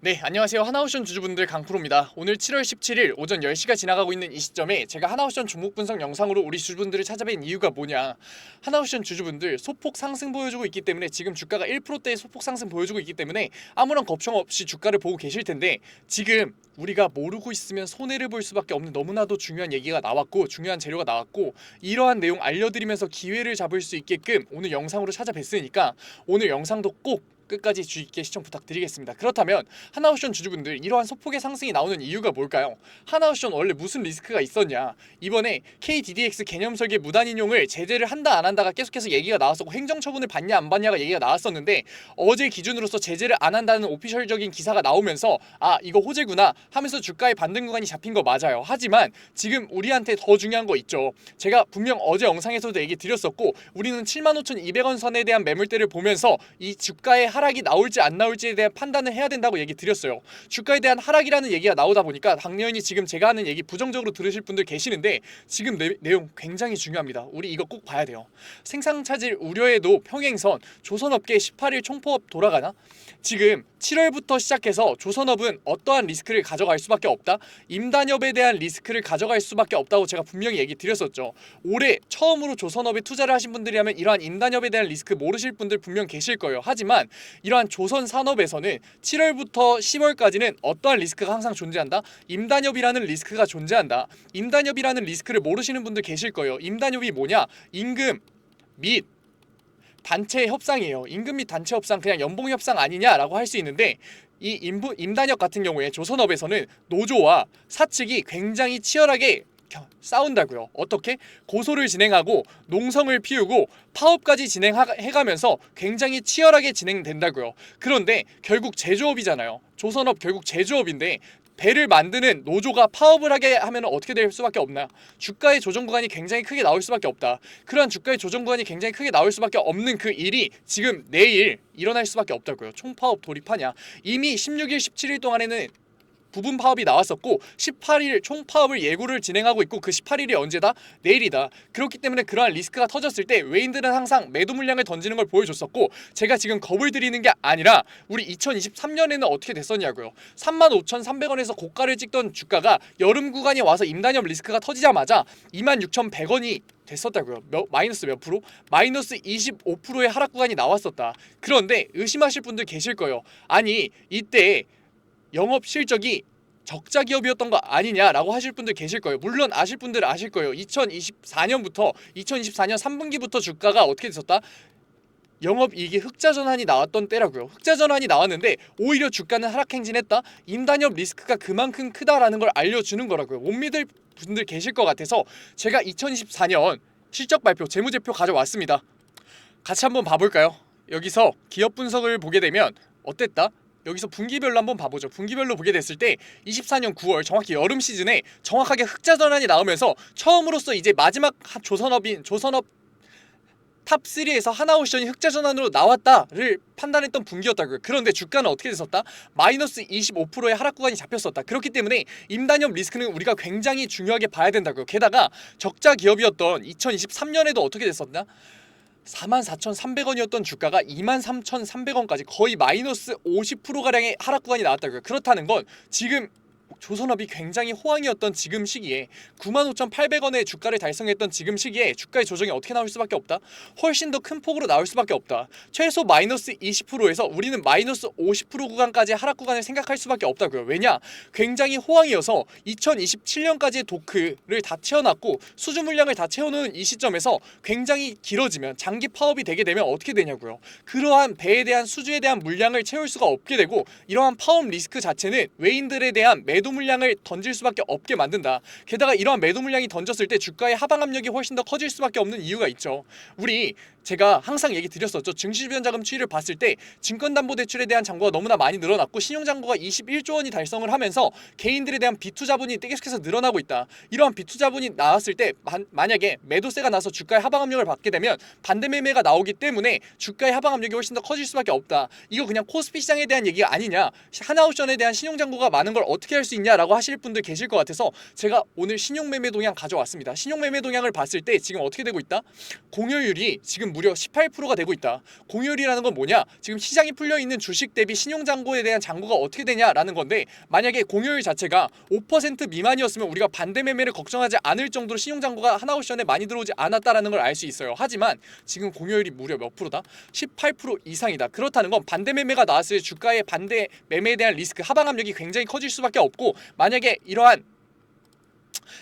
네, 안녕하세요. 하나옵션 주주분들 강프로입니다. 오늘 7월 17일 오전 10시가 지나가고 있는 이 시점에 제가 하나옵션 종목 분석 영상으로 우리 주주분들을 찾아뵌 이유가 뭐냐. 하나옵션 주주분들 소폭 상승 보여주고 있기 때문에 지금 주가가 1%대의 소폭 상승 보여주고 있기 때문에 아무런 걱정 없이 주가를 보고 계실 텐데 지금 우리가 모르고 있으면 손해를 볼 수밖에 없는 너무나도 중요한 얘기가 나왔고 중요한 재료가 나왔고 이러한 내용 알려드리면서 기회를 잡을 수 있게끔 오늘 영상으로 찾아뵀으니까 오늘 영상도 꼭 끝까지 주의 깊게 시청 부탁드리겠습니다. 그렇다면 하나옵션 주주분들 이러한 소폭의 상승이 나오는 이유가 뭘까요? 하나옵션 원래 무슨 리스크가 있었냐? 이번에 KDDX 개념 설계 무단 인용을 제재를 한다 안 한다가 계속해서 얘기가 나왔었고 행정처분을 받냐 안 받냐가 얘기가 나왔었는데 어제 기준으로서 제재를 안 한다는 오피셜적인 기사가 나오면서 아 이거 호재구나 하면서 주가의 반등 구간이 잡힌 거 맞아요. 하지만 지금 우리한테 더 중요한 거 있죠. 제가 분명 어제 영상에서도 얘기 드렸었고 우리는 75,200원 선에 대한 매물대를 보면서 이 주가의 하락이 나올지 안 나올지에 대한 판단을 해야 된다고 얘기 드렸어요. 주가에 대한 하락이라는 얘기가 나오다 보니까 당연히 지금 제가 하는 얘기 부정적으로 들으실 분들 계시는데 지금 내용 굉장히 중요합니다. 우리 이거 꼭 봐야 돼요. 생산 차질 우려에도 평행선 조선업계 18일 총포업 돌아가나? 지금 7월부터 시작해서 조선업은 어떠한 리스크를 가져갈 수밖에 없다. 임단협에 대한 리스크를 가져갈 수밖에 없다고 제가 분명히 얘기 드렸었죠. 올해 처음으로 조선업에 투자를 하신 분들이라면 이러한 임단협에 대한 리스크 모르실 분들 분명 계실 거예요. 하지만 이러한 조선산업에서는 7월부터 10월까지는 어떠한 리스크가 항상 존재한다? 임단협이라는 리스크가 존재한다. 임단협이라는 리스크를 모르시는 분들 계실 거예요. 임단협이 뭐냐? 임금 및 단체 협상이에요. 임금 및 단체 협상 그냥 연봉 협상 아니냐라고 할 수 있는데 이 임단협 같은 경우에 조선업에서는 노조와 사측이 굉장히 치열하게 싸운다고요. 어떻게? 고소를 진행하고 농성을 피우고 파업까지 진행해가면서 굉장히 치열하게 진행된다고요. 그런데 결국 제조업이잖아요. 조선업 결국 제조업인데 배를 만드는 노조가 파업을 하게 하면 어떻게 될 수밖에 없나? 주가의 조정 구간이 굉장히 크게 나올 수밖에 없다. 그러한 주가의 조정 구간이 굉장히 크게 나올 수밖에 없는 그 일이 지금 내일 일어날 수밖에 없다고요. 총파업 돌입하냐? 이미 16일, 17일 동안에는 부분 파업이 나왔었고 18일 총파업을 예고를 진행하고 있고 그 18일이 언제다? 내일이다. 그렇기 때문에 그러한 리스크가 터졌을 때 외인들은 항상 매도 물량을 던지는 걸 보여줬었고 제가 지금 겁을 드리는 게 아니라 우리 2023년에는 어떻게 됐었냐고요. 35,300원에서 고가를 찍던 주가가 여름 구간에 와서 임단협 리스크가 터지자마자 26,100원이 됐었다고요. 마이너스 몇 프로? 마이너스 25%의 하락 구간이 나왔었다. 그런데 의심하실 분들 계실 거예요. 아니 이때 영업 실적이 적자 기업이었던 거 아니냐라고 하실 분들 계실 거예요. 물론 아실 분들은 아실 거예요. 2024년 3분기부터 주가가 어떻게 됐었다? 영업이익이 흑자 전환이 나왔던 때라고요. 흑자 전환이 나왔는데 오히려 주가는 하락 행진했다. 임단협 리스크가 그만큼 크다라는 걸 알려주는 거라고요. 못 믿을 분들 계실 것 같아서 제가 2024년 실적 발표, 재무제표 가져왔습니다. 같이 한번 봐볼까요? 여기서 기업 분석을 보게 되면 어땠다? 여기서 분기별로 한번 봐보죠. 분기별로 보게 됐을 때 24년 9월 정확히 여름 시즌에 정확하게 흑자 전환이 나오면서 처음으로써 이제 마지막 조선업 탑3에서 하나옵션이 흑자 전환으로 나왔다를 판단했던 분기였다고요. 그런데 주가는 어떻게 됐었다? 마이너스 25%의 하락 구간이 잡혔었다. 그렇기 때문에 임단협 리스크는 우리가 굉장히 중요하게 봐야 된다고요. 게다가 적자 기업이었던 2023년에도 어떻게 됐었나? 44,300원이었던 주가가 23,300원까지 거의 마이너스 50%가량의 하락 구간이 나왔다고요. 그렇다는 건 지금 조선업이 굉장히 호황이었던 지금 시기에 95,800원의 주가를 달성했던 지금 시기에 주가의 조정이 어떻게 나올 수밖에 없다? 훨씬 더 큰 폭으로 나올 수밖에 없다. 최소 마이너스 20%에서 우리는 마이너스 50% 구간까지 하락 구간을 생각할 수밖에 없다고요. 왜냐? 굉장히 호황이어서 2027년까지의 도크를 다 채워놨고 수주 물량을 다 채워놓은 이 시점에서 굉장히 길어지면 장기 파업이 되게 되면 어떻게 되냐고요. 그러한 배에 대한 수주에 대한 물량을 채울 수가 없게 되고 이러한 파업 리스크 자체는 외인들에 대한 매도 물량을 던질 수밖에 없게 만든다. 게다가 이러한 매도 물량이 던졌을 때 주가의 하방 압력이 훨씬 더 커질 수밖에 없는 이유가 있죠. 우리 제가 항상 얘기 드렸었죠. 증시주변자금 추이를 봤을 때 증권담보대출에 대한 잔고가 너무나 많이 늘어났고 신용잔고가 21조 원이 달성을 하면서 개인들에 대한 비투자분이 계속해서 늘어나고 있다. 이러한 비투자분이 나왔을 때 만약에 매도세가 나서 주가의 하방 압력을 받게 되면 반대 매매가 나오기 때문에 주가의 하방 압력이 훨씬 더 커질 수밖에 없다. 이거 그냥 코스피 시장에 대한 얘기가 아니냐. 하나옵션에 대한 신용잔고가 많은 걸 어떻게 할 수 있냐라고 하실 분들 계실 것 같아서 제가 오늘 신용매매 동향 가져왔습니다. 신용매매 동향을 봤을 때 지금 어떻게 되고 있다? 공여율이 지금 무려 18%가 되고 있다. 공휴일이라는 건 뭐냐? 지금 시장이 풀려있는 주식 대비 신용잔고에 대한 잔고가 어떻게 되냐라는 건데, 만약에 공휴일 자체가 5% 미만이었으면 우리가 반대 매매를 걱정하지 않을 정도로 신용잔고가 하나옵션에 많이 들어오지 않았다라는 걸 알 수 있어요. 하지만 지금 공휴일이 무려 몇 프로다? 18% 이상이다. 그렇다는 건 반대 매매가 나왔을 때 주가의 반대 매매에 대한 리스크, 하방 압력이 굉장히 커질 수밖에 없고, 만약에 이러한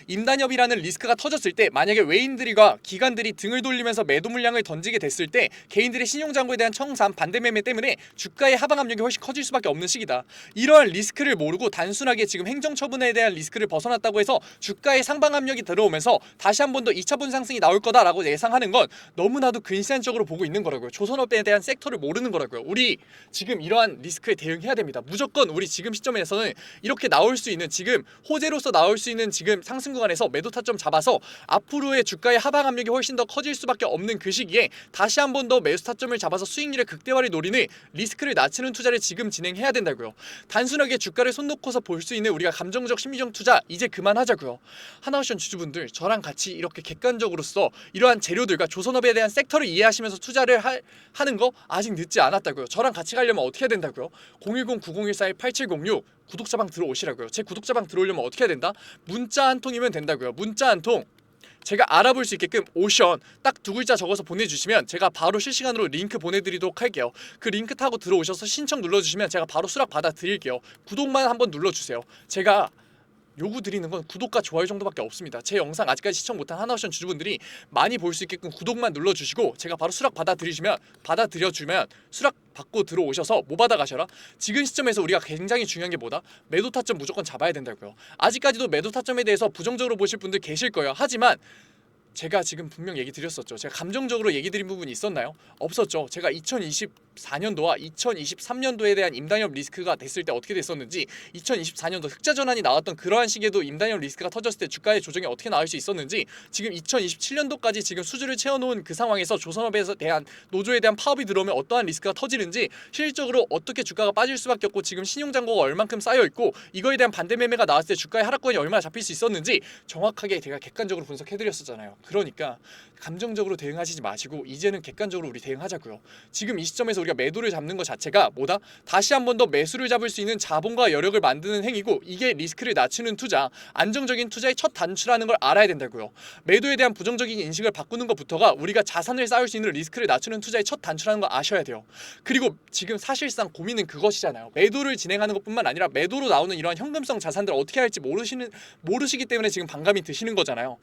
임단협이라는 리스크가 터졌을 때, 만약에 외인들과 기관들이 등을 돌리면서 매도 물량을 던지게 됐을 때 개인들의 신용잔고에 대한 청산, 반대 매매 때문에 주가의 하방 압력이 훨씬 커질 수밖에 없는 시기다. 이러한 리스크를 모르고 단순하게 지금 행정처분에 대한 리스크를 벗어났다고 해서 주가의 상방 압력이 들어오면서 다시 한 번 더 2차분 상승이 나올 거다라고 예상하는 건 너무나도 근시안적으로 보고 있는 거라고요. 조선업에 대한 섹터를 모르는 거라고요. 우리 지금 이러한 리스크에 대응해야 됩니다. 무조건 우리 지금 시점에서는 이렇게 나올 수 있는, 지금 호재로서 나올 수 있는 지금 상승 구간에서 매도 타점 잡아서 앞으로의 주가의 하방 압력이 훨씬 더 커질 수밖에 없는 그 시기에 다시 한 번 더 매수 타점을 잡아서 수익률의 극대화를 노리는 리스크를 낮추는 투자를 지금 진행해야 된다고요. 단순하게 주가를 손 놓고서 볼 수 있는 우리가 감정적 심리적 투자 이제 그만하자고요. 하나옵션 주주분들, 저랑 같이 이렇게 객관적으로서 이러한 재료들과 조선업에 대한 섹터를 이해하시면서 투자를 하는 거 아직 늦지 않았다고요. 저랑 같이 가려면 어떻게 해야 된다고요? 010-9014-8706 구독자방 들어오시라고요. 제 구독자방 들어오려면 어떻게 해야 된다? 문자 한 통이면 된다고요. 문자 한 통. 제가 알아볼 수 있게끔 오션 딱 두 글자 적어서 보내주시면 제가 바로 실시간으로 링크 보내드리도록 할게요. 그 링크 타고 들어오셔서 신청 눌러주시면 제가 바로 수락 받아드릴게요. 구독만 한번 눌러주세요. 제가 요구드리는 건 구독과 좋아요 정도밖에 없습니다. 제 영상 아직까지 시청 못한 하나옵션 주주분들이 많이 볼 수 있게끔 구독만 눌러주시고 제가 바로 수락 받아들여주면 수락 받고 들어오셔서 뭐 받아가셔라. 지금 시점에서 우리가 굉장히 중요한 게 뭐다? 매도 타점 무조건 잡아야 된다고요. 아직까지도 매도 타점에 대해서 부정적으로 보실 분들 계실 거예요. 하지만 제가 지금 분명 얘기 드렸었죠. 제가 감정적으로 얘기 드린 부분이 있었나요? 없었죠. 제가 2024년도와 2023년도에 대한 임단협 리스크가 됐을 때 어떻게 됐었는지, 2024년도 흑자 전환이 나왔던 그러한 시기에도 임단협 리스크가 터졌을 때 주가의 조정이 어떻게 나올 수 있었는지, 지금 2027년도까지 지금 수주를 채워놓은 그 상황에서 조선업에 대한 노조에 대한 파업이 들어오면 어떠한 리스크가 터지는지, 실질적으로 어떻게 주가가 빠질 수밖에 없고 지금 신용잔고가 얼만큼 쌓여있고 이거에 대한 반대 매매가 나왔을 때 주가의 하락권이 얼마나 잡힐 수 있었는지 정확하게 제가 객관적으로 분석해드렸었잖아요. 그러니까 감정적으로 대응하시지 마시고 이제는 객관적으로 우리 대응하자고요. 지금 이 시점에서 우리가 매도를 잡는 것 자체가 뭐다? 다시 한 번 더 매수를 잡을 수 있는 자본과 여력을 만드는 행위고, 이게 리스크를 낮추는 투자, 안정적인 투자의 첫 단추라는 걸 알아야 된다고요. 매도에 대한 부정적인 인식을 바꾸는 것부터가 우리가 자산을 쌓을 수 있는 리스크를 낮추는 투자의 첫 단추라는 걸 아셔야 돼요. 그리고 지금 사실상 고민은 그것이잖아요. 매도를 진행하는 것뿐만 아니라 매도로 나오는 이러한 현금성 자산들을 어떻게 할지 모르시기 때문에 지금 반감이 드시는 거잖아요.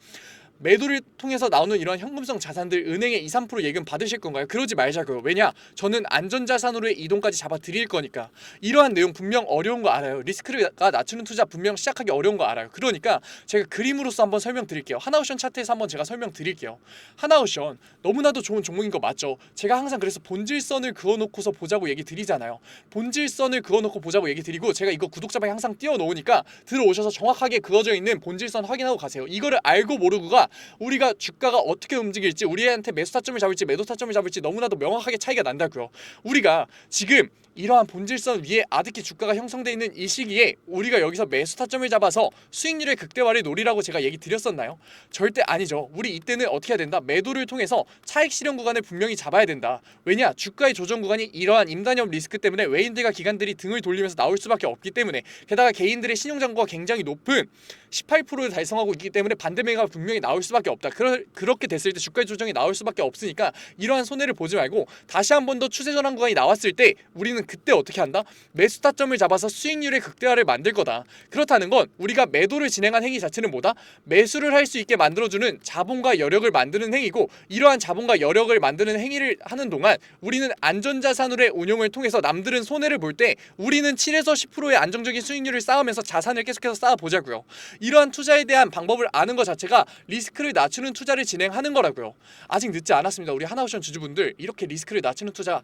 매도를 통해서 나오는 이런 현금성 자산들 은행에 2-3% 예금 받으실 건가요? 그러지 말자고요. 왜냐? 저는 안전자산으로의 이동까지 잡아 드릴 거니까. 이러한 내용 분명 어려운 거 알아요. 리스크가 낮추는 투자 분명 시작하기 어려운 거 알아요. 그러니까 제가 그림으로서 한번 설명드릴게요. 하나옵션 차트에서 한번 제가 설명드릴게요. 하나옵션 너무나도 좋은 종목인 거 맞죠? 제가 항상 그래서 본질선을 그어놓고서 보자고 얘기 드리잖아요. 본질선을 그어놓고 보자고 얘기 드리고, 제가 이거 구독자방에 항상 띄워놓으니까 들어오셔서 정확하게 그어져 있는 본질선 확인하고 가세요. 이거를 알고 모르고가 우리가 주가가 어떻게 움직일지, 우리한테 매수 타점을 잡을지 매도 타점을 잡을지 너무나도 명확하게 차이가 난다고요. 우리가 지금 이러한 본질선 위에 아득히 주가가 형성되어 있는 이 시기에 우리가 여기서 매수 타점을 잡아서 수익률의 극대화를 노리라고 제가 얘기 드렸었나요? 절대 아니죠. 우리 이때는 어떻게 해야 된다? 매도를 통해서 차익 실현 구간을 분명히 잡아야 된다. 왜냐? 주가의 조정 구간이 이러한 임단협 리스크 때문에 외인들과 기관들이 등을 돌리면서 나올 수밖에 없기 때문에, 게다가 개인들의 신용잔고가 굉장히 높은 18%를 달성하고 있기 때문에 반대매가 분명히 나올 수밖에 없다. 그렇게 됐을 때 주가의 조정이 나올 수밖에 없으니까 이러한 손해를 보지 말고 다시 한 번 더 추세 전환 구간이 나왔을 때 우리는 그때 어떻게 한다? 매수 타점을 잡아서 수익률의 극대화를 만들 거다. 그렇다는 건 우리가 매도를 진행한 행위 자체는 뭐다? 매수를 할 수 있게 만들어주는 자본과 여력을 만드는 행위고, 이러한 자본과 여력을 만드는 행위를 하는 동안 우리는 안전자산으로의 운용을 통해서 남들은 손해를 볼 때 우리는 7에서 10%의 안정적인 수익률을 쌓으면서 자산을 계속해서 쌓아보자고요. 이러한 투자에 대한 방법을 아는 것 자체가 리스크를 낮추는 투자를 진행하는 거라고요. 아직 늦지 않았습니다. 우리 하나옵션 주주분들, 이렇게 리스크를 낮추는 투자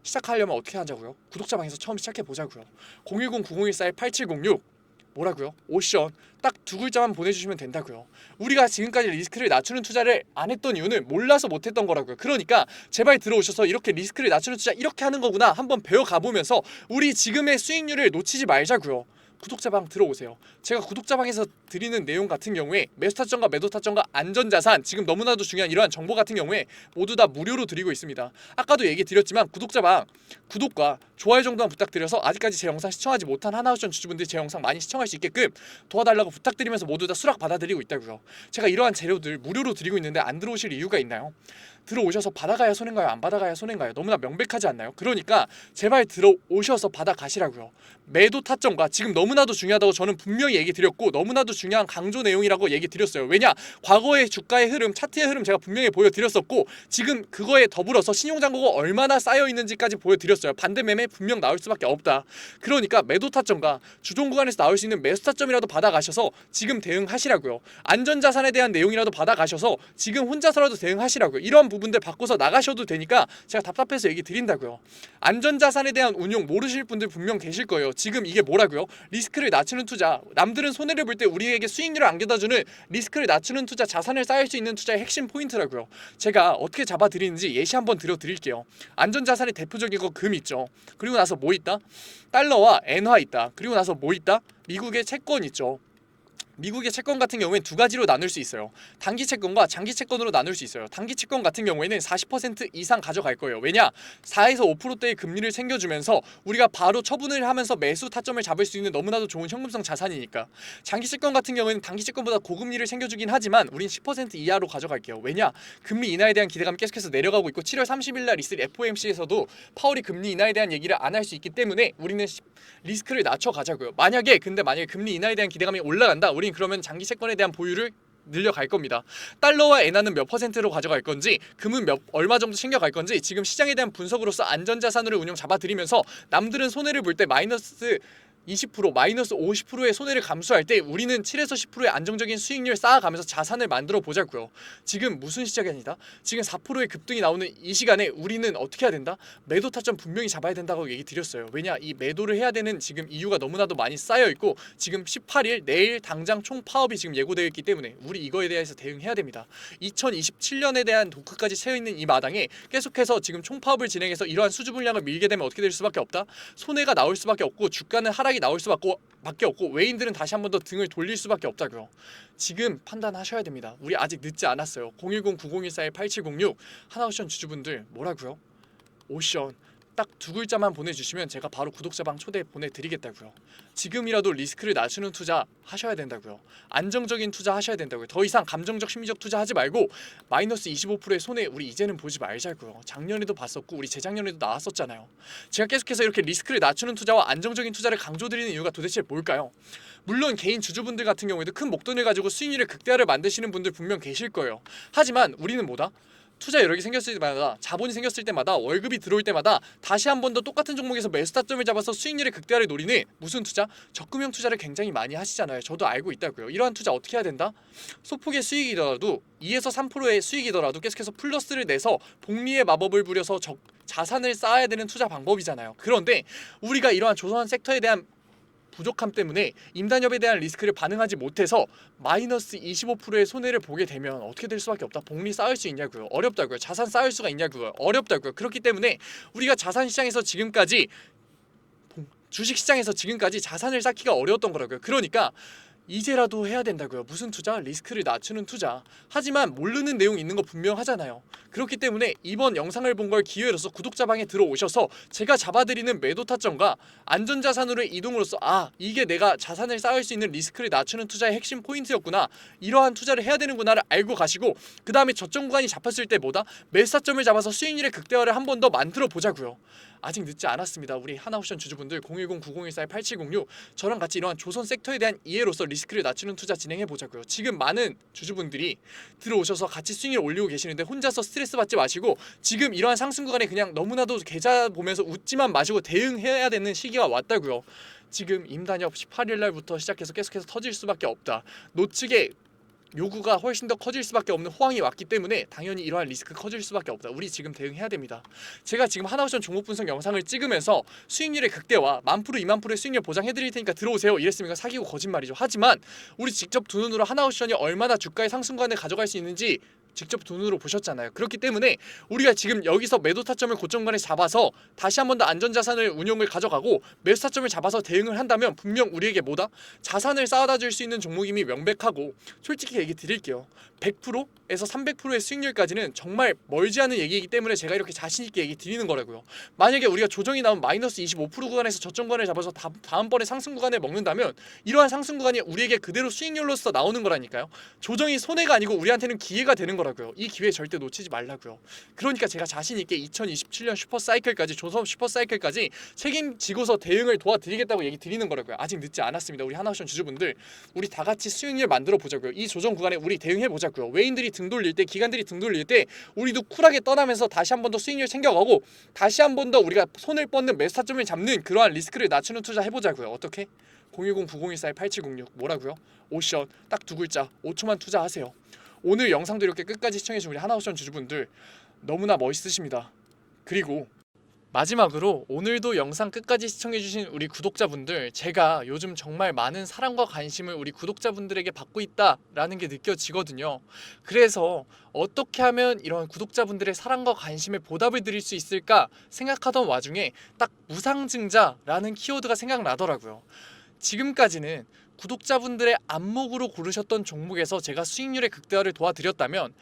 시작하려면 어떻게 하자고요? 구독자방에서 처음 시작해 보자고요. 010-9014-8706 뭐라고요? 오션 딱 두 글자만 보내주시면 된다고요. 우리가 지금까지 리스크를 낮추는 투자를 안 했던 이유는 몰라서 못했던 거라고요. 그러니까 제발 들어오셔서 이렇게 리스크를 낮추는 투자 이렇게 하는 거구나 한번 배워가 보면서 우리 지금의 수익률을 놓치지 말자고요. 구독자방 들어오세요. 제가 구독자방에서 드리는 내용 같은 경우에 매수타점과 매도타점과 안전자산, 지금 너무나도 중요한 이러한 정보 같은 경우에 모두 다 무료로 드리고 있습니다. 아까도 얘기 드렸지만 구독자방 구독과 좋아요 정도만 부탁드려서 아직까지 제 영상 시청하지 못한 하나옵션 주주분들이 제 영상 많이 시청할 수 있게끔 도와달라고 부탁드리면서 모두 다 수락 받아드리고 있다고요. 제가 이러한 재료들 무료로 드리고 있는데 안 들어오실 이유가 있나요? 들어오셔서 받아가야 손해인가요? 안 받아가야 손해인가요? 너무나 명백하지 않나요? 그러니까 제발 들어오셔서 받아가시라고요. 매도 타점과 지금 너무나도 중요하다고 저는 분명히 얘기 드렸고 너무나도 중요한 강조 내용이라고 얘기 드렸어요. 왜냐? 과거의 주가의 흐름, 차트의 흐름 제가 분명히 보여드렸었고 지금 그거에 더불어서 신용잔고가 얼마나 쌓여있는지까지 보여드렸어요. 반대 매매 분명 나올 수밖에 없다. 그러니까 매도 타점과 주종 구간에서 나올 수 있는 매수 타점이라도 받아가셔서 지금 대응하시라고요. 안전자산에 대한 내용이라도 받아가셔서 지금 혼자서라도 대응하시라고요. 이런 부분들 바꿔서 나가셔도 되니까 제가 답답해서 얘기 드린다고요. 안전자산에 대한 운용 모르실 분들 분명 계실 거예요. 지금 이게 뭐라고요? 리스크를 낮추는 투자. 남들은 손해를 볼 때 우리에게 수익률을 안겨다주는 리스크를 낮추는 투자, 자산을 쌓을 수 있는 투자의 핵심 포인트라고요. 제가 어떻게 잡아드리는지 예시 한번 들어드릴게요. 안전자산의 대표적인 거 금 있죠. 그리고 나서 뭐 있다? 달러와 엔화 있다. 그리고 나서 뭐 있다? 미국의 채권 있죠. 미국의 채권 같은 경우에는 두 가지로 나눌 수 있어요. 단기 채권과 장기 채권으로 나눌 수 있어요. 단기 채권 같은 경우에는 40% 이상 가져갈 거예요. 왜냐? 4에서 5%대의 금리를 챙겨주면서 우리가 바로 처분을 하면서 매수 타점을 잡을 수 있는 너무나도 좋은 현금성 자산이니까. 장기 채권 같은 경우에는 단기 채권보다 고금리를 챙겨주긴 하지만 우린 10% 이하로 가져갈게요. 왜냐? 금리 인하에 대한 기대감이 계속해서 내려가고 있고 7월 30일 날 있을 FOMC에서도 파월이 금리 인하에 대한 얘기를 안 할 수 있기 때문에 우리는 리스크를 낮춰가자고요. 만약에 금리 인하에 대한 기대감이 올라간다. 우린 그러면 장기 채권에 대한 보유를 늘려갈 겁니다. 달러와 엔화는 몇 퍼센트로 가져갈 건지, 금은 얼마 정도 챙겨갈 건지 지금 시장에 대한 분석으로서 안전자산으로 운용 잡아드리면서 남들은 손해를 볼 때 마이너스 20% 마이너스 50%의 손해를 감수할 때 우리는 7에서 10%의 안정적인 수익률 쌓아가면서 자산을 만들어 보자고요. 지금 무슨 시작이 아니다. 지금 4%의 급등이 나오는 이 시간에 우리는 어떻게 해야 된다? 매도 타점 분명히 잡아야 된다고 얘기 드렸어요. 왜냐? 이 매도를 해야 되는 지금 이유가 너무나도 많이 쌓여 있고 지금 18일 내일 당장 총 파업이 지금 예고되어 있기 때문에 우리 이거에 대해서 대응해야 됩니다. 2027년에 대한 도크까지 채워 있는 이 마당에 계속해서 지금 총 파업을 진행해서 이러한 수주 분량을 밀게 되면 어떻게 될 수밖에 없다. 손해가 나올 수밖에 없고 주가는 하락이 나올 수밖에 없고 외인들은 다시 한 번 더 등을 돌릴 수밖에 없다고요. 지금 판단하셔야 됩니다. 우리 아직 늦지 않았어요. 010-9014-8706 하나옵션 주주분들 뭐라고요? 오션 딱 두 글자만 보내주시면 제가 바로 구독자방 초대 보내드리겠다고요. 지금이라도 리스크를 낮추는 투자 하셔야 된다고요. 안정적인 투자 하셔야 된다고요. 더 이상 감정적 심리적 투자 하지 말고 마이너스 25%의 손해 우리 이제는 보지 말자고요. 작년에도 봤었고 우리 재작년에도 나왔었잖아요. 제가 계속해서 이렇게 리스크를 낮추는 투자와 안정적인 투자를 강조드리는 이유가 도대체 뭘까요? 물론 개인 주주분들 같은 경우에도 큰 목돈을 가지고 수익률의 극대화를 만드시는 분들 분명 계실 거예요. 하지만 우리는 뭐다? 투자 여력이 생겼을 때마다 자본이 생겼을 때마다 월급이 들어올 때마다 다시 한 번 더 똑같은 종목에서 매수 타점을 잡아서 수익률의 극대화를 노리는 무슨 투자? 적금형 투자를 굉장히 많이 하시잖아요. 저도 알고 있다고요. 이러한 투자 어떻게 해야 된다? 소폭의 수익이더라도 2에서 3%의 수익이더라도 계속해서 플러스를 내서 복리의 마법을 부려서 자산을 쌓아야 되는 투자 방법이잖아요. 그런데 우리가 이러한 조선 섹터에 대한 부족함 때문에 임단협에 대한 리스크를 반응하지 못해서 마이너스 25%의 손해를 보게 되면 어떻게 될 수밖에 없다. 복리 쌓을 수 있냐고요. 어렵다고요. 자산 쌓을 수가 있냐고요. 어렵다고요. 그렇기 때문에 우리가 자산시장에서 지금까지 주식시장에서 지금까지 자산을 쌓기가 어려웠던 거라고요. 그러니까 이제라도 해야 된다고요. 무슨 투자? 리스크를 낮추는 투자. 하지만 모르는 내용 있는 거 분명하잖아요. 그렇기 때문에 이번 영상을 본 걸 기회로서 구독자방에 들어오셔서 제가 잡아드리는 매도 타점과 안전자산으로의 이동으로서 이게 내가 자산을 쌓을 수 있는 리스크를 낮추는 투자의 핵심 포인트였구나. 이러한 투자를 해야 되는구나를 알고 가시고 그 다음에 저점 구간이 잡혔을 때 매수 타점을 잡아서 수익률의 극대화를 한 번 더 만들어 보자고요. 아직 늦지 않았습니다. 우리 하나옵션 주주분들 010-9014-8706 저랑 같이 이러한 조선 섹터에 대한 이해로서 리스크를 낮추는 투자 진행해 보자고요. 지금 많은 주주분들이 들어오셔서 같이 수익을 올리고 계시는데 혼자서 스트레스 받지 마시고 지금 이러한 상승 구간에 그냥 너무나도 계좌 보면서 웃지만 마시고 대응해야 되는 시기가 왔다고요. 지금 임단협 18일 날부터 시작해서 계속해서 터질 수밖에 없다. 노측에 요구가 훨씬 더 커질 수밖에 없는 호황이 왔기 때문에 당연히 이러한 리스크 커질 수밖에 없다. 우리 지금 대응해야 됩니다. 제가 지금 하나옵션 종목 분석 영상을 찍으면서 수익률의 극대화 1000%, 20000%의 수익률 보장해드릴 테니까 들어오세요 이랬으니까 사기고 거짓말이죠. 하지만 우리 직접 두 눈으로 하나옵션이 얼마나 주가의 상승관을 가져갈 수 있는지 직접 눈으로 보셨잖아요. 그렇기 때문에 우리가 지금 여기서 매도 타점을 고점간에 잡아서 다시 한 번 더 안전자산을 운용을 가져가고 매수 타점을 잡아서 대응을 한다면 분명 우리에게 뭐다? 자산을 쌓아다 줄 수 있는 종목임이 명백하고, 솔직히 얘기 드릴게요. 100%에서 300%의 수익률까지는 정말 멀지 않은 얘기이기 때문에 제가 이렇게 자신 있게 얘기 드리는 거라고요. 만약에 우리가 조정이 나온 마이너스 25% 구간에서 저점 구간을 잡아서 다음번에 상승 구간을 먹는다면 이러한 상승 구간이 우리에게 그대로 수익률로서 나오는 거라니까요. 조정이 손해가 아니고 우리한테는 기회가 되는 거라고요. 이 기회 절대 놓치지 말라고요. 그러니까 제가 자신 있게 2027년 슈퍼사이클까지, 조선 슈퍼사이클까지 책임지고서 대응을 도와드리겠다고 얘기 드리는 거라고요. 아직 늦지 않았습니다. 우리 하나옵션 주주분들, 우리 다 같이 수익률 만들어 보자고요. 이 조정 구간에 우리 대응해 보자고요. 외인들이 등 돌릴 때, 기관들이 등 돌릴 때 우리도 쿨하게 떠나면서 다시 한 번 더 수익률 챙겨가고, 다시 한 번 더 우리가 손을 뻗는 매수 타점을 잡는 그러한 리스크를 낮추는 투자 해보자고요. 어떻게? 010-9014-8706 뭐라고요? 오션 딱 두 글자, 5초만 투자하세요. 오늘 영상도 이렇게 끝까지 시청해주신 우리 하나옵션 주주분들 너무나 멋있으십니다. 그리고 마지막으로 오늘도 영상 끝까지 시청해주신 우리 구독자분들, 제가 요즘 정말 많은 사랑과 관심을 우리 구독자분들에게 받고 있다라는 게 느껴지거든요. 그래서 어떻게 하면 이런 구독자분들의 사랑과 관심에 보답을 드릴 수 있을까 생각하던 와중에 딱 무상증자라는 키워드가 생각나더라고요. 지금까지는 구독자분들의 안목으로 고르셨던 종목에서 제가 수익률의 극대화를 도와드렸다면,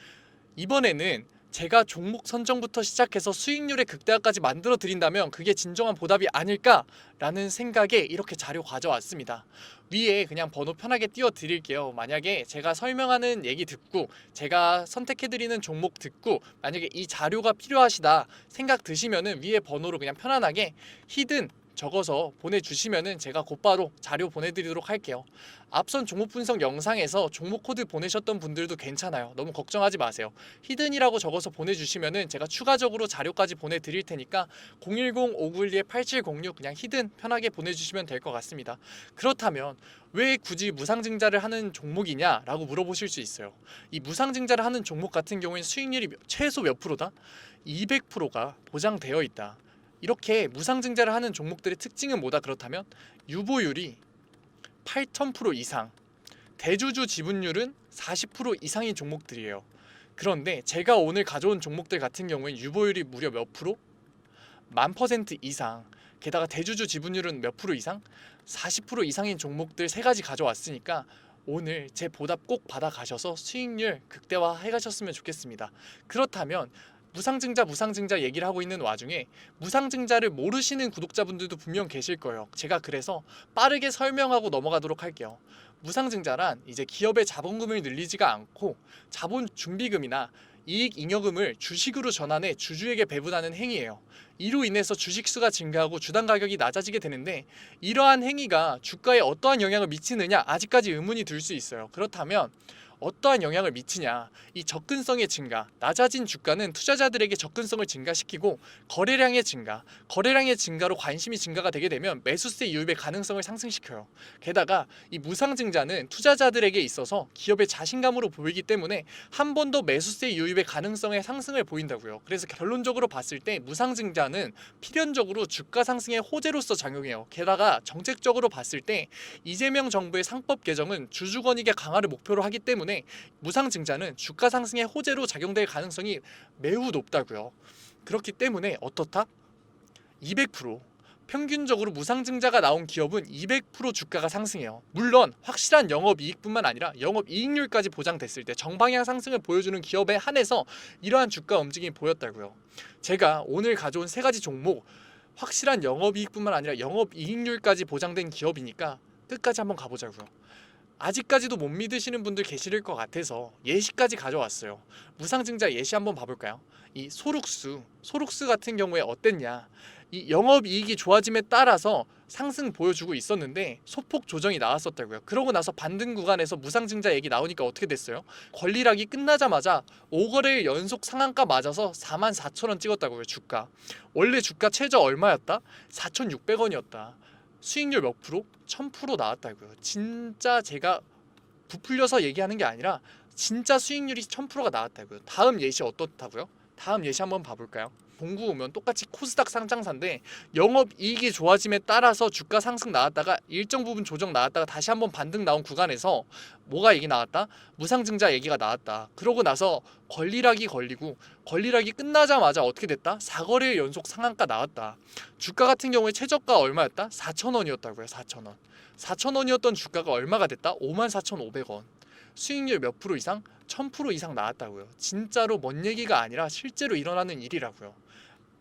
이번에는 제가 종목 선정부터 시작해서 수익률의 극대화까지 만들어 드린다면 그게 진정한 보답이 아닐까라는 생각에 이렇게 자료 가져왔습니다. 위에 그냥 번호 편하게 띄워 드릴게요. 만약에 제가 설명하는 얘기 듣고 제가 선택해 드리는 종목 듣고 만약에 이 자료가 필요하시다 생각 드시면은 위에 번호로 그냥 편안하게 히든 적어서 보내주시면은 제가 곧바로 자료 보내드리도록 할게요. 앞선 종목 분석 영상에서 종목 코드 보내셨던 분들도 괜찮아요. 너무 걱정하지 마세요. 히든이라고 적어서 보내주시면은 제가 추가적으로 자료까지 보내드릴 테니까 010-591-8706 그냥 히든 편하게 보내주시면 될 것 같습니다. 그렇다면 왜 굳이 무상증자를 하는 종목이냐 라고 물어보실 수 있어요. 이 무상증자를 하는 종목 같은 경우에는 수익률이 최소 몇 프로다? 200%가 보장되어 있다. 이렇게 무상증자를 하는 종목들의 특징은 뭐다? 그렇다면 유보율이 8,000% 이상, 대주주 지분율은 40% 이상인 종목들이에요. 그런데 제가 오늘 가져온 종목들 같은 경우엔 유보율이 무려 몇 프로? 10,000% 이상, 게다가 대주주 지분율은 몇 프로 이상? 40% 이상인 종목들 세 가지 가져왔으니까 오늘 제 보답 꼭 받아가셔서 수익률 극대화 해가셨으면 좋겠습니다. 그렇다면 무상증자 얘기를 하고 있는 와중에 무상증자를 모르시는 구독자분들도 분명 계실 거예요. 제가 그래서 빠르게 설명하고 넘어가도록 할게요. 무상증자란 이제 기업의 자본금을 늘리지가 않고 자본 준비금이나 이익 잉여금을 주식으로 전환해 주주에게 배분하는 행위예요. 이로 인해서 주식수가 증가하고 주당 가격이 낮아지게 되는데, 이러한 행위가 주가에 어떠한 영향을 미치느냐 아직까지 의문이 들 수 있어요. 그렇다면 어떠한 영향을 미치냐? 이 접근성의 증가, 낮아진 주가는 투자자들에게 접근성을 증가시키고 거래량의 증가로 관심이 증가가 되게 되면 매수세 유입의 가능성을 상승시켜요. 게다가 이 무상증자는 투자자들에게 있어서 기업의 자신감으로 보이기 때문에 한 번 더 매수세 유입의 가능성의 상승을 보인다고요. 그래서 결론적으로 봤을 때 무상증자는 필연적으로 주가 상승의 호재로서 작용해요. 게다가 정책적으로 봤을 때 이재명 정부의 상법 개정은 주주권익의 강화를 목표로 하기 때문에 무상증자는 주가 상승의 호재로 작용될 가능성이 매우 높다고요. 그렇기 때문에 어떻다? 200% 평균적으로 무상증자가 나온 기업은 200% 주가가 상승해요. 물론 확실한 영업이익뿐만 아니라 영업이익률까지 보장됐을 때 정방향 상승을 보여주는 기업에 한해서 이러한 주가 움직임이 보였다고요. 제가 오늘 가져온 세 가지 종목, 확실한 영업이익뿐만 아니라 영업이익률까지 보장된 기업이니까 끝까지 한번 가보자고요. 아직까지도 못 믿으시는 분들 계실 것 같아서 예시까지 가져왔어요. 무상증자 예시 한번 봐볼까요? 이 소룩스 같은 경우에 어땠냐? 이 영업이익이 좋아짐에 따라서 상승 보여주고 있었는데 소폭 조정이 나왔었다고요. 그러고 나서 반등 구간에서 무상증자 얘기 나오니까 어떻게 됐어요? 권리락이 끝나자마자 5거래일 연속 상한가 맞아서 44,000원 찍었다고요. 주가 원래 주가 최저 얼마였다? 4,600원이었다. 수익률 몇 프로? 1000% 나왔다고요. 진짜 제가 부풀려서 얘기하는 게 아니라 진짜 수익률이 1000%가 나왔다고요. 다음 예시 어떻다고요? 다음 예시 한번 봐볼까요? 공구 오면 똑같이 코스닥 상장사인데 영업이익이 좋아짐에 따라서 주가 상승 나왔다가 일정 부분 조정 나왔다가 다시 한번 반등 나온 구간에서 뭐가 얘기 나왔다? 무상증자 얘기가 나왔다. 그러고 나서 권리락이 걸리고 권리락이 끝나자마자 어떻게 됐다? 4거래일 연속 상한가 나왔다. 주가 같은 경우에 최저가 얼마였다? 4,000원이었다고요. 4,000원. 4,000원이었던 주가가 얼마가 됐다? 54,500원. 수익률 몇 프로 이상? 1000% 이상 나왔다고요. 진짜로 먼 얘기가 아니라 실제로 일어나는 일이라고요.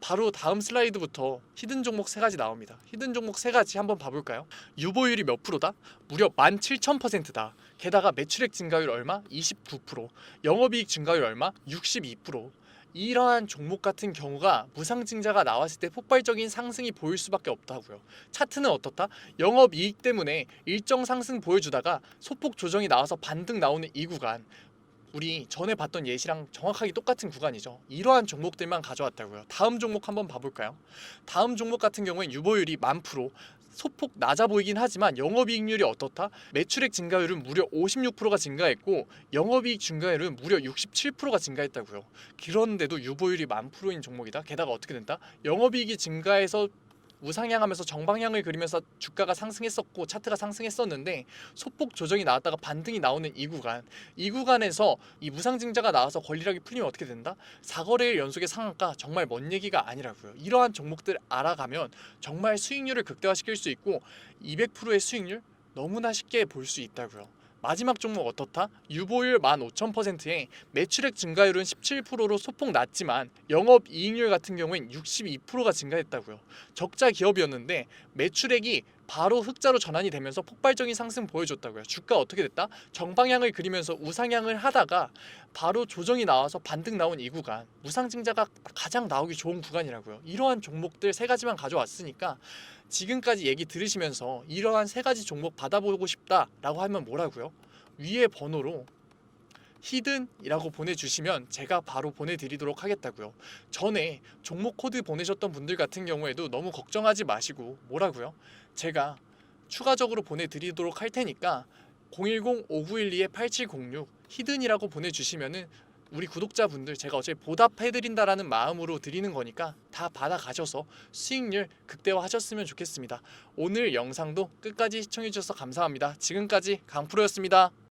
바로 다음 슬라이드부터 히든 종목 세 가지 나옵니다. 히든 종목 세 가지 한번 봐볼까요? 유보율이 몇 프로다? 무려 17,000%다. 게다가 매출액 증가율 얼마? 29%. 영업이익 증가율 얼마? 62%. 이러한 종목 같은 경우가 무상증자가 나왔을 때 폭발적인 상승이 보일 수밖에 없다고요. 차트는 어떻다? 영업이익 때문에 일정 상승 보여주다가 소폭 조정이 나와서 반등 나오는 이 구간, 우리 전에 봤던 예시랑 정확하게 똑같은 구간이죠. 이러한 종목들만 가져왔다고요. 다음 종목 한번 봐볼까요? 다음 종목 같은 경우엔 유보율이 10,000%, 소폭 낮아 보이긴 하지만 영업이익률이 어떻다? 매출액 증가율은 무려 56%가 증가했고 영업이익 증가율은 무려 67%가 증가했다고요. 그런데도 유보율이 10,000%인 종목이다. 게다가 어떻게 된다? 영업이익이 증가해서 우상향하면서 정방향을 그리면서 주가가 상승했었고 차트가 상승했었는데 소폭 조정이 나왔다가 반등이 나오는 이 구간에서 이 무상증자가 나와서 권리락이 풀리면 어떻게 된다? 4거래일 연속의 상한가, 정말 먼 얘기가 아니라고요. 이러한 종목들 알아가면 정말 수익률을 극대화시킬 수 있고 200%의 수익률 너무나 쉽게 볼 수 있다고요. 마지막 종목 어떻다? 유보율 15,000%에 매출액 증가율은 17%로 소폭 낮지만 영업이익률 같은 경우엔 62%가 증가했다고요. 적자 기업이었는데 매출액이 바로 흑자로 전환이 되면서 폭발적인 상승 보여줬다고요. 주가 어떻게 됐다? 정방향을 그리면서 우상향을 하다가 바로 조정이 나와서 반등 나온 이 구간, 무상증자가 가장 나오기 좋은 구간이라고요. 이러한 종목들 세 가지만 가져왔으니까 지금까지 얘기 들으시면서 이러한 세 가지 종목 받아보고 싶다라고 하면 뭐라고요? 위에 번호로 히든이라고 보내주시면 제가 바로 보내드리도록 하겠다고요. 전에 종목 코드 보내셨던 분들 같은 경우에도 너무 걱정하지 마시고 뭐라고요? 제가 추가적으로 보내드리도록 할 테니까 010-5912-8706 히든이라고 보내주시면은 우리 구독자분들 제가 어차피 보답해드린다라는 마음으로 드리는 거니까 다 받아가셔서 수익률 극대화하셨으면 좋겠습니다. 오늘 영상도 끝까지 시청해주셔서 감사합니다. 지금까지 강프로였습니다.